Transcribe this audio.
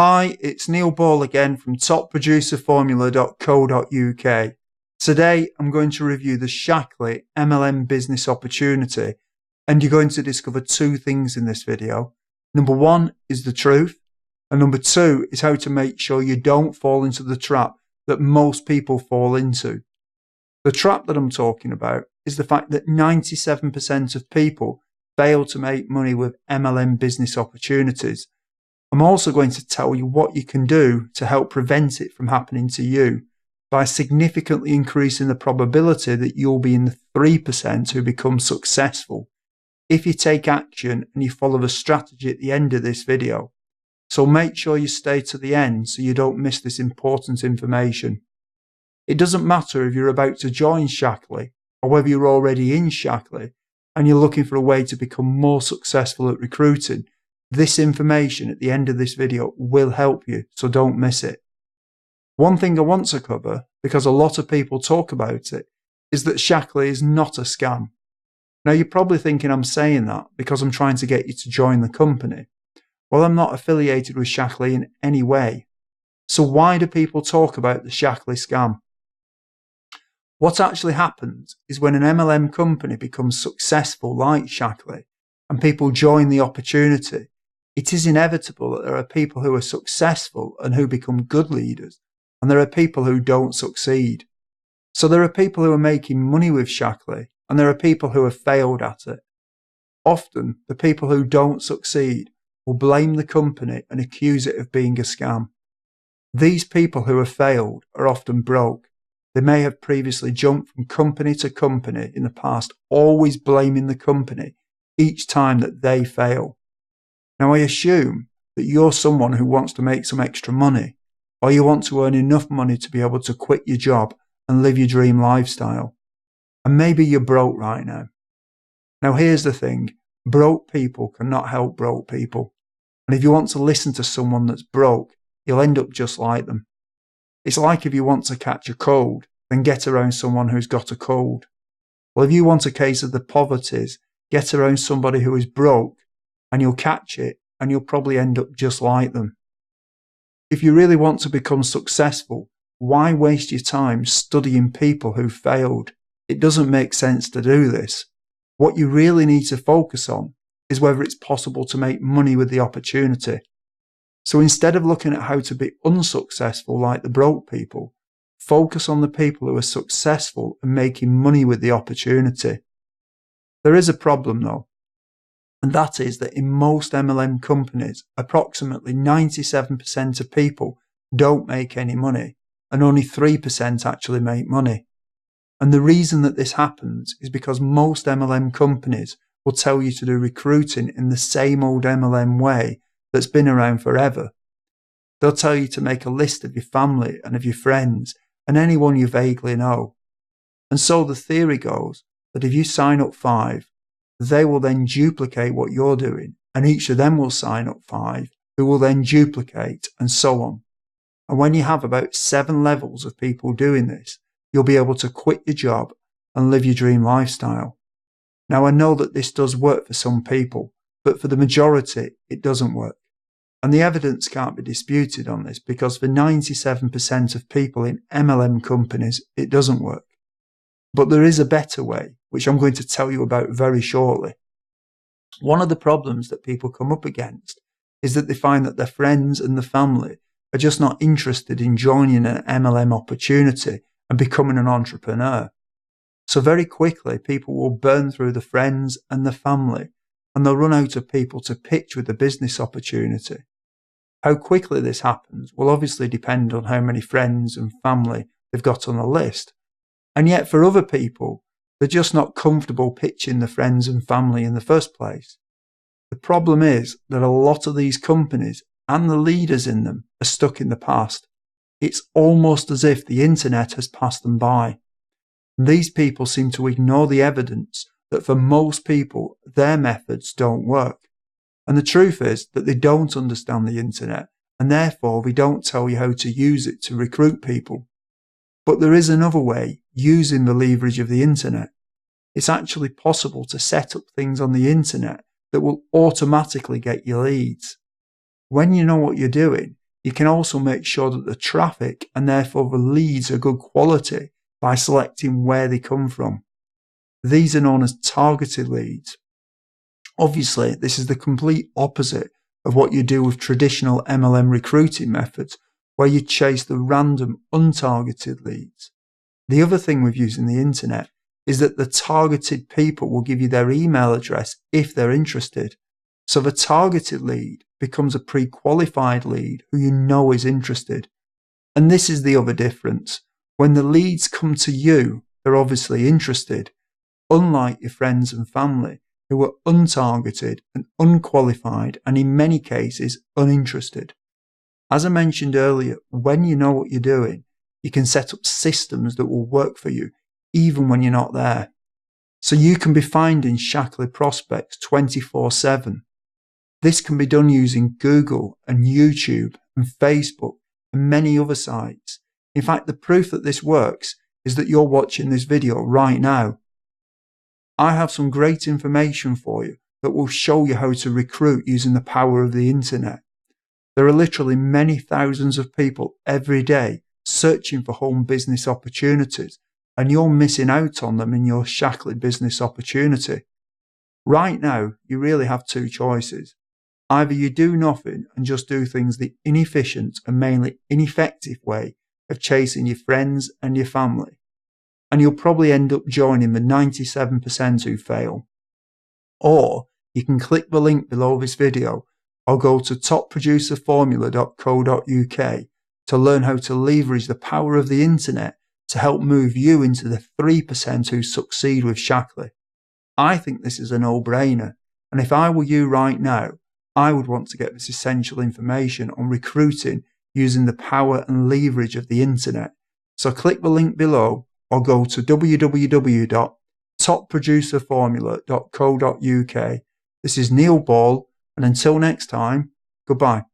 Hi, it's Neil Ball again from topproducerformula.co.uk. Today I'm going to review the Shaklee MLM business opportunity, and you're going to discover two things in this video. Number one is the truth, and number two is how to make sure you don't fall into the trap that most people fall into. The trap that I'm talking about is the fact that 97% of people fail to make money with MLM business opportunities. I'm also going to tell you what you can do to help prevent it from happening to you by significantly increasing the probability that you'll be in the 3% who become successful if you take action and you follow the strategy at the end of this video. So make sure you stay to the end so you don't miss this important information. It doesn't matter if you're about to join Shaklee or whether you're already in Shaklee and you're looking for a way to become more successful at recruiting. This information at the end of this video will help you, so don't miss it. One thing I want to cover, because a lot of people talk about it, is that Shaklee is not a scam. Now you're probably thinking I'm saying that because I'm trying to get you to join the company. Well, I'm not affiliated with Shaklee in any way. So why do people talk about the Shaklee scam? What actually happens is when an MLM company becomes successful like Shaklee and people join the opportunity, it is inevitable that there are people who are successful and who become good leaders, and there are people who don't succeed. So there are people who are making money with Shaklee, and there are people who have failed at it. Often, the people who don't succeed will blame the company and accuse it of being a scam. These people who have failed are often broke. They may have previously jumped from company to company in the past, always blaming the company each time that they fail. Now, I assume that you're someone who wants to make some extra money, or you want to earn enough money to be able to quit your job and live your dream lifestyle. And maybe you're broke right now. Now, here's the thing. Broke people cannot help broke people. And if you want to listen to someone that's broke, you'll end up just like them. It's like if you want to catch a cold, then get around someone who's got a cold. Well, if you want a case of the poverties, get around somebody who is broke, and you'll catch it, and you'll probably end up just like them. If you really want to become successful, why waste your time studying people who failed? It doesn't make sense to do this. What you really need to focus on is whether it's possible to make money with the opportunity. So instead of looking at how to be unsuccessful like the broke people, focus on the people who are successful and making money with the opportunity. There is a problem though. And that is that in most MLM companies, approximately 97% of people don't make any money, and only 3% actually make money. And the reason that this happens is because most MLM companies will tell you to do recruiting in the same old MLM way that's been around forever. They'll tell you to make a list of your family and of your friends and anyone you vaguely know. And so the theory goes that if you sign up 5, they will then duplicate what you're doing, and each of them will sign up 5, who will then duplicate, and so on. And when you have about 7 levels of people doing this, you'll be able to quit your job and live your dream lifestyle. Now, I know that this does work for some people, but for the majority, it doesn't work. And the evidence can't be disputed on this, because for 97% of people in MLM companies, it doesn't work. But there is a better way, which I'm going to tell you about very shortly. One of the problems that people come up against is that they find that their friends and the family are just not interested in joining an MLM opportunity and becoming an entrepreneur. So very quickly, people will burn through the friends and the family, and they'll run out of people to pitch with the business opportunity. How quickly this happens will obviously depend on how many friends and family they've got on the list. And yet for other people, they're just not comfortable pitching the friends and family in the first place. The problem is that a lot of these companies and the leaders in them are stuck in the past. It's almost as if the internet has passed them by. These people seem to ignore the evidence that for most people, their methods don't work. And the truth is that they don't understand the internet, and therefore we don't tell you how to use it to recruit people. But there is another way, using the leverage of the internet. It's actually possible to set up things on the internet that will automatically get you leads. When you know what you're doing, you can also make sure that the traffic and therefore the leads are good quality by selecting where they come from. These are known as targeted leads. Obviously, this is the complete opposite of what you do with traditional MLM recruiting methods, where you chase the random, untargeted leads. The other thing with using the internet is that the targeted people will give you their email address if they're interested. So the targeted lead becomes a pre-qualified lead who you know is interested. And this is the other difference. When the leads come to you, they're obviously interested, unlike your friends and family who are untargeted and unqualified and in many cases uninterested. As I mentioned earlier, when you know what you're doing, you can set up systems that will work for you even when you're not there. So you can be finding Shaklee prospects 24/7. This can be done using Google and YouTube and Facebook and many other sites. In fact, the proof that this works is that you're watching this video right now. I have some great information for you that will show you how to recruit using the power of the internet. There are literally many thousands of people every day searching for home business opportunities, and you're missing out on them in your Shaklee business opportunity. Right now, you really have two choices. Either you do nothing and just do things the inefficient and mainly ineffective way of chasing your friends and your family, and you'll probably end up joining the 97% who fail. Or you can click the link below this video or go to topproducerformula.co.uk to learn how to leverage the power of the internet to help move you into the 3% who succeed with Shaklee. I think this is a no-brainer, and if I were you right now, I would want to get this essential information on recruiting using the power and leverage of the internet. So click the link below or go to www.topproducerformula.co.uk. This is Neil Ball, and until next time, goodbye.